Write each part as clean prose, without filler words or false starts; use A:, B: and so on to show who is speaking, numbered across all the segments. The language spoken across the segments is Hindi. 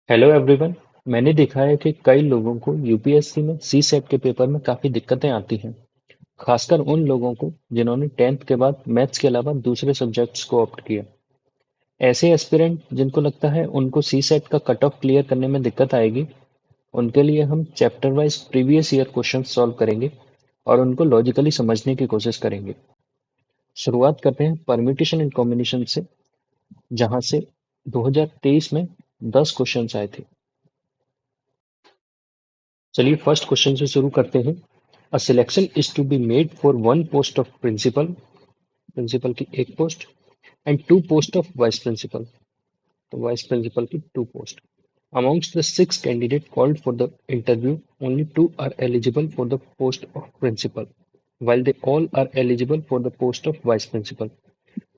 A: Hello everyone. मैंने देखा है कि कई लोगों को यूपीएससी में सी सेट के पेपर में काफ़ी दिक्कतें आती हैं, खासकर उन लोगों को जिन्होंने 10th के बाद मैथ्स के अलावा दूसरे सब्जेक्ट्स को ऑप्ट किया। ऐसे एस्पिरेंट जिनको लगता है उनको सी सेट का कट ऑफ क्लियर करने में दिक्कत आएगी, उनके लिए हम chapter wise previous year question solve करेंगे और उनको लॉजिकली समझने की कोशिश करेंगे। शुरुआत करते हैं परम्यूटेशन एंड कॉम्बिनेशन से, जहां से 2023 में 10 क्वेश्चंस आए थे। चलिए फर्स्ट क्वेश्चन से शुरू करते हैं। A selection is to be made for one post of principal, principal की एक post, and two post of vice principal, तो वाइस प्रिंसिपल की two post. Amongst the six candidates called for the interview, only two are eligible for the post of principal, while they all are eligible for the post of vice principal.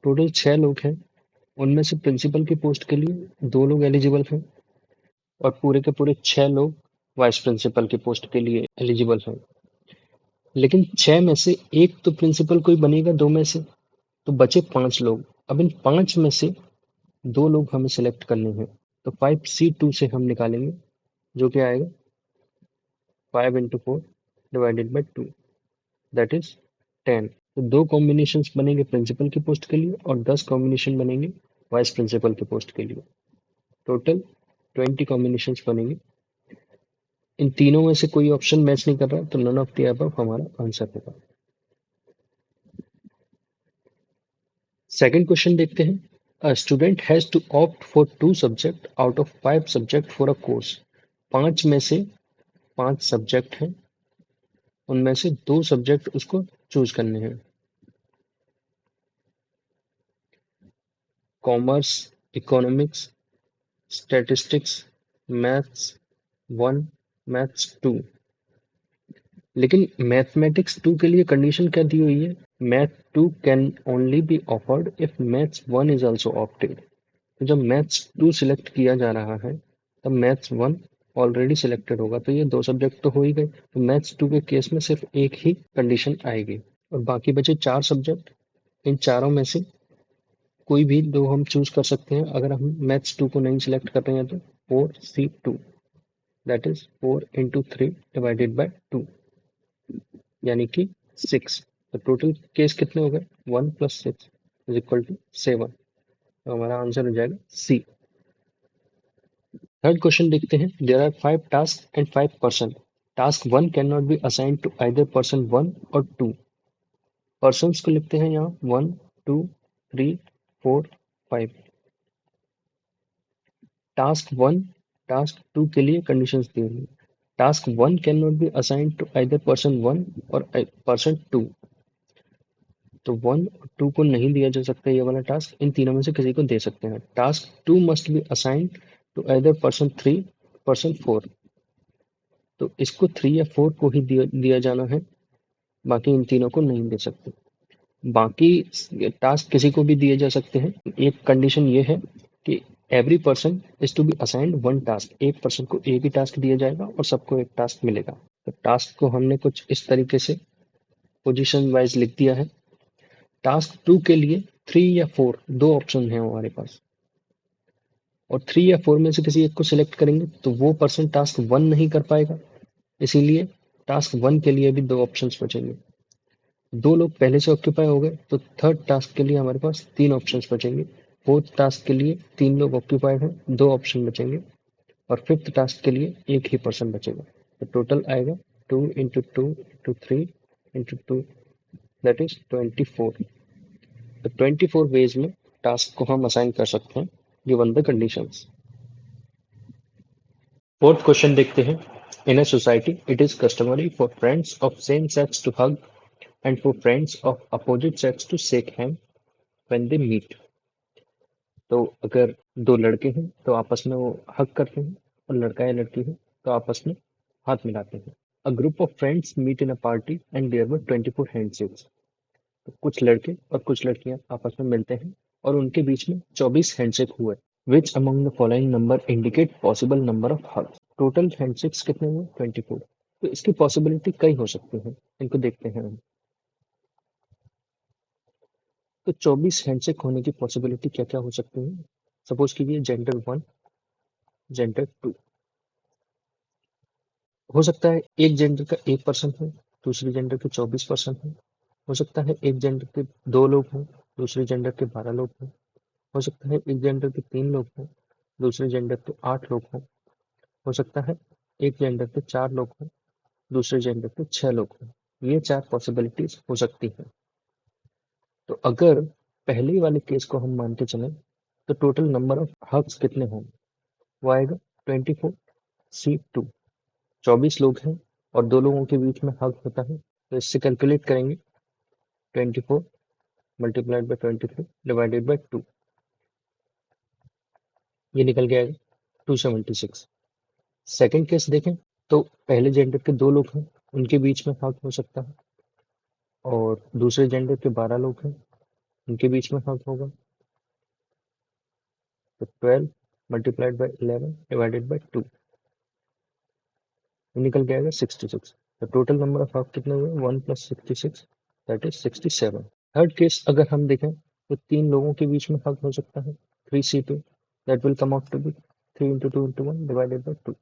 A: Total 6 लोग हैं, उनमें से प्रिंसिपल की पोस्ट के लिए 2 लोग एलिजिबल हैं और पूरे के पूरे 6 लोग वाइस प्रिंसिपल की पोस्ट के लिए एलिजिबल हैं। लेकिन 6 में से एक तो प्रिंसिपल कोई बनेगा, 2 में से तो बचे 5 लोग। अब इन 5 में से 2 लोग हमें सिलेक्ट करने हैं, तो 5C2 से हम निकालेंगे, जो कि आएगा 5 into 4 / 2, दैट इज 10। तो 2 कॉम्बिनेशंस बनेंगे प्रिंसिपल की पोस्ट के लिए और 10 कॉम्बिनेशन बनेंगे वाइस प्रिंसिपल की पोस्ट के लिए। टोटल 20 कॉम्बिनेशंस बनेंगे। इन तीनों में से कोई ऑप्शन मैच नहीं कर रहा, तो नन ऑफ द अबव हमारा आंसर होगा। सेकंड क्वेश्चन देखते हैं। A student has to opt for 2 subject out of 5 subject for a course. 5 में से 5 सब्जेक्ट हैं, उनमें से 2 सब्जेक्ट उसको चूज करने हैं। Commerce, economics, statistics, maths one, maths two. लेकिन मैथमेटिक्स टू के लिए कंडीशन क्या दी हुई है? Math two can only be offered if maths one is also opted. तो जब मैथ्स टू सिलेक्ट किया जा रहा है, तब मैथ्स वन ऑलरेडी सिलेक्टेड होगा, तो ये 2 सब्जेक्ट तो हो ही गए। तो मैथ्स टू के केस में सिर्फ एक ही कंडीशन आएगी और बाकी बचे 4 सब्जेक्ट। इन चारों में से कोई भी 2 हम चूज कर सकते हैं। अगर हम मैथ्स टू को नहीं सिलेक्ट कर रहे हैं तो 4C2, दैट इज 4 into 3 / 2, यानी कि 6। तो टोटल केस कितने हो गए? 1 + 6 = 7। तो हमारा आंसर हो जाएगा सी। थर्ड क्वेश्चन देखते हैं। There are 5 task and 5 person. Task one can not be assigned to either person one और टू। पर्सन्स को लिखते हैं यहाँ 1, 2, 3, 4, 5। टास्क वन, टास्क टू के लिए कंडीशंस दी हुई है। Task one can not be assigned to either person one और पर्सन टू। तो वन और टू को नहीं दिया जा सकता ये वाला टास्क, इन तीनों में से किसी को दे सकते हैं। Task two must be assigned to either person three, person four. तो इसको 3 या 4 को ही दिया जाना है, बाकी इन तीनों को नहीं दे सकते। बाकी टास्क किसी को भी दिए जा सकते हैं। एक कंडीशन ये है कि every person is to be assigned one task. एक पर्सन को एक ही टास्क दिया जाएगा और सबको एक टास्क मिलेगा। तो टास्क को हमने कुछ इस तरीके से पोजीशन वाइज लिख दिया है। टास्क टू के लिए 3 या 4 दो ऑप्शन है हमारे पास, और 3 या 4 में से किसी एक को सिलेक्ट करेंगे तो वो पर्सन टास्क वन नहीं कर पाएगा, इसीलिए टास्क वन के लिए भी 2 ऑप्शंस बचेंगे। 2 लोग पहले से ऑक्यूपाई हो गए, तो थर्ड टास्क के लिए हमारे पास 3 ऑप्शंस बचेंगे। फोर्थ टास्क के लिए 3 लोग ऑक्यूपाइड हैं, 2 ऑप्शन बचेंगे। और फिफ्थ टास्क के लिए एक ही पर्सन बचेगा। तो टोटल आएगा 2 into 2 into 3 into 2, that is 24। तो 24 वेज में टास्क को हम असाइन कर सकते हैं given the conditions. Fourth question देखते हैं। In a society it is customary for friends of same sex to hug and for friends of opposite sex to shake hand when they meet. तो अगर 2 लड़के हैं तो आपस में वो हग करते हैं, और लड़का या लड़की है तो आपस में हाथ मिलाते हैं। A group of friends meet in a party and there were 24 handshakes. तो कुछ लड़के और कुछ लड़कियां आपस में मिलते हैं और उनके बीच में 24 हैंडशेक हुए। Which among the following number indicate possible number of hugs. Total handshakes कितने हुए? 24। तो इसकी पॉसिबिलिटी कई हो सकती है, इनको देखते हैं हम। तो 24 हैंडशेक होने की पॉसिबिलिटी क्या क्या हो सकती है? सपोज कीजिए जेंडर वन जेंडर 2। हो सकता है एक जेंडर का 1% हो, दूसरी जेंडर के 24% हो सकता है एक जेंडर के 2 लोग हों, दूसरे जेंडर के 12 लोग हों। हो सकता है एक जेंडर के 3 लोग हों, दूसरे जेंडर के 8 लोग हों। हो सकता है एक जेंडर के 4 लोग हों, दूसरे जेंडर के 6 लोग हों। ये 4 पॉसिबिलिटीज हो सकती हैं। तो अगर पहले वाले केस को हम मान के चलें तो टोटल नंबर ऑफ हग्स कितने होंगे? वो आएगा 24C2। 24 लोग हैं और 2 लोगों के बीच में हग होता है, तो इससे कैलकुलेट करेंगे 24 मल्टीप्लाइड बाई 23 डिवाइडेड बाई 2, ये निकल के आएगा 276। सेकंड केस देखें तो पहले जेंडर के 2 लोग हैं, उनके बीच में हग हो सकता है, और दूसरे जेंडर के 12 लोग हैं, उनके बीच में हग होगा, तो 12 मल्टीप्लाइड बाई 11 डिवाइडेड बाई 2, ये निकल के आएगा 66। तो टोटल नंबर ऑफ हग कितने हुए? 1 plus 66, that is 67। Third case अगर हम देखें तो 3 लोगों के बीच में हग हो सकता है, 3C2, that will come out to be 3 into 2 into 1 divided by 2,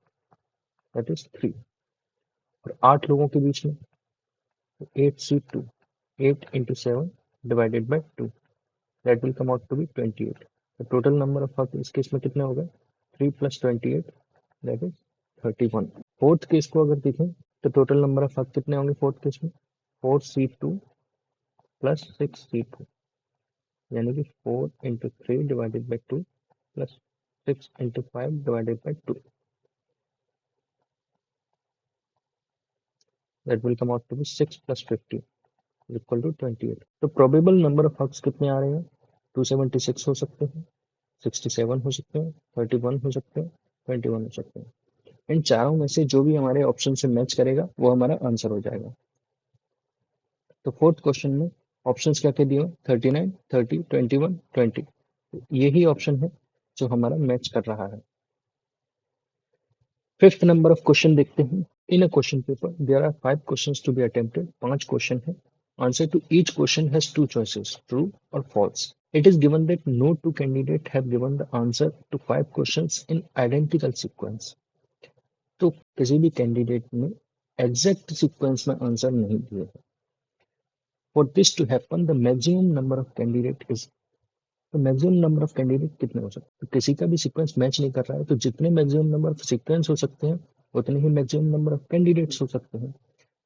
A: that is 3। और 8 लोगों के बीच में 8C2, 8 into 7 divided by 2, that will come out to be 28. The total number of hug इस केस में कितने हो गए? 3 plus 28, that is 31. Fourth case को अगर देखें तो टोटल नंबर ऑफ हग कितने होंगे फोर्थ केस में? 4C2 plus 6C2, यानी कि 4 into 3 divided by 2 plus 6 into 5 divided by 2, that will come out to be 6 plus 50 equal to 28। तो प्रोबेबल नंबर ऑफ हग्स कितने आ रहे हैं? 276 हो सकते हैं, 67 हो सकते हैं, 31 हो सकते हैं, 21 हो सकते हैं। इन चारों में से जो भी हमारे ऑप्शन से मैच करेगा वो हमारा आंसर हो जाएगा। तो फोर्थ क्वेश्चन में ऑप्शंस क्या क्या दिए? 39, 30, 21, 20। यही ऑप्शन है जो हमारा मैच कर रहा है। फिफ्थ नंबर ऑफ क्वेश्चन देखते हैं। In a question paper there are 5 questions to be attempted. 5 question है। Answer to each question has 2 choices, true or false. It is given that no two candidates have given the answer to 5 questions in identical sequence. तो किसी भी कैंडिडेट ने एग्जैक्ट सीक्वेंस में आंसर नहीं दिए। For this to happen the maximum number of candidate is, तो मैक्सिमम नंबर ऑफ कैंडिडेट कितने हो सकते हैं? तो किसी का भी सीक्वेंस मैच नहीं कर रहा है, तो जितने मैक्सिमम नंबर ऑफ सीक्वेंस हो सकते हैं उतने ही मैक्सिमम नंबर ऑफ कैंडिडेट्स हो सकते हैं।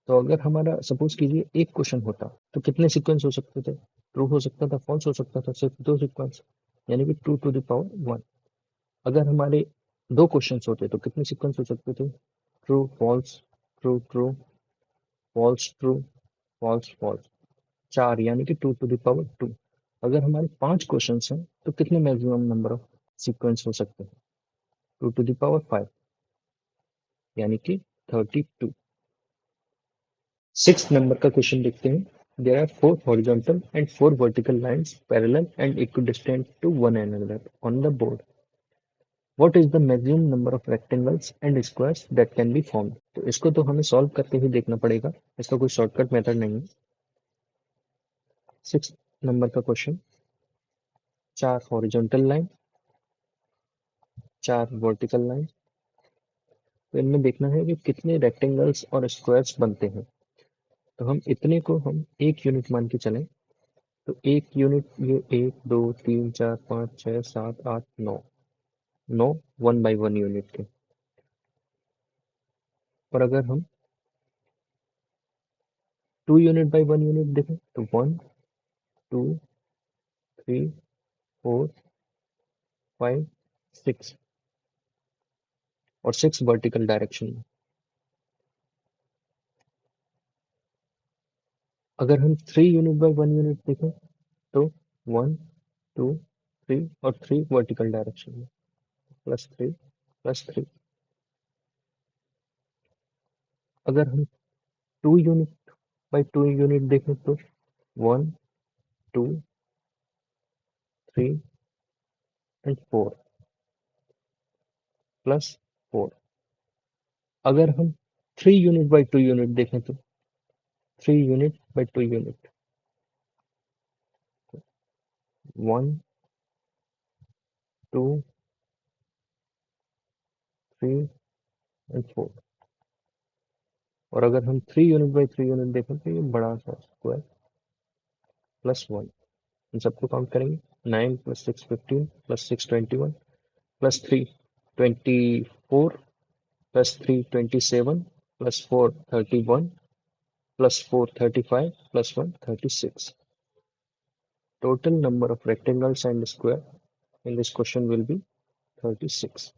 A: तो अगर हमारा सपोज कीजिए एक क्वेश्चन होता तो कितने सीक्वेंस हो सकते थे? ट्रू हो सकता था, फॉल्स हो सकता था, सिर्फ 2 सीक्वेंस, यानी कि 2 टू द पावर 1। अगर हमारे 2 क्वेश्चंस होते तो कितने सीक्वेंस हो सकते थे? True false, true true, false true, false false, 4, यानी कि 2 टू द पावर 2। अगर हमारे 5 क्वेश्चंस हैं तो कितने मैक्सिमम नंबर ऑफ सीक्वेंस हो सकते हैं? 2 टू द पावर 5, यानी कि 32। सिक्स नंबर का क्वेश्चन देखते हैं। There are 4 horizontal and 4 vertical lines parallel and equidistant to one another on the board. What is the maximum number of rectangles and squares that can be formed? तो इसको तो हमें सॉल्व करके ही देखना पड़ेगा, इसका कोई शॉर्टकट मेथड नहीं है। सिक्स नंबर का question, 4 horizontal line, 4 vertical line, तो इनमें देखना है कि कितने रेक्टेंगल्स और स्क्वायर्स बनते हैं। तो हम इतने को हम एक यूनिट मान के चलें, तो एक यूनिट ये 1 2 3 4 5 6 7 8 9, 9 1 बाई 1 यूनिट के। और अगर हम 2 यूनिट बाई 1 यूनिट देखें तो 1 2 3 4 5 6, और 6 वर्टिकल डायरेक्शन में। अगर हम 3 यूनिट बाई 1 यूनिट देखें तो 1 2 3 और 3 वर्टिकल डायरेक्शन में, +3 +3। अगर हम 2 यूनिट बाई 2 यूनिट देखें तो 1 2 3 एंड 4 +4। अगर हम 3 यूनिट बाई 2 यूनिट देखें तो 3 unit by 2 unit, 1 2 three and four. और अगर हम 3 यूनिट बाई 3 यूनिट देखें तो ये बड़ा सा स्क्वायर प्लस वन, इन सबको काउंट करेंगे। 9 + 6 15 +6 21 +3 24 +3 27 +4 31 +4 35 +1 36। Total number of rectangles and square in this question will be 36.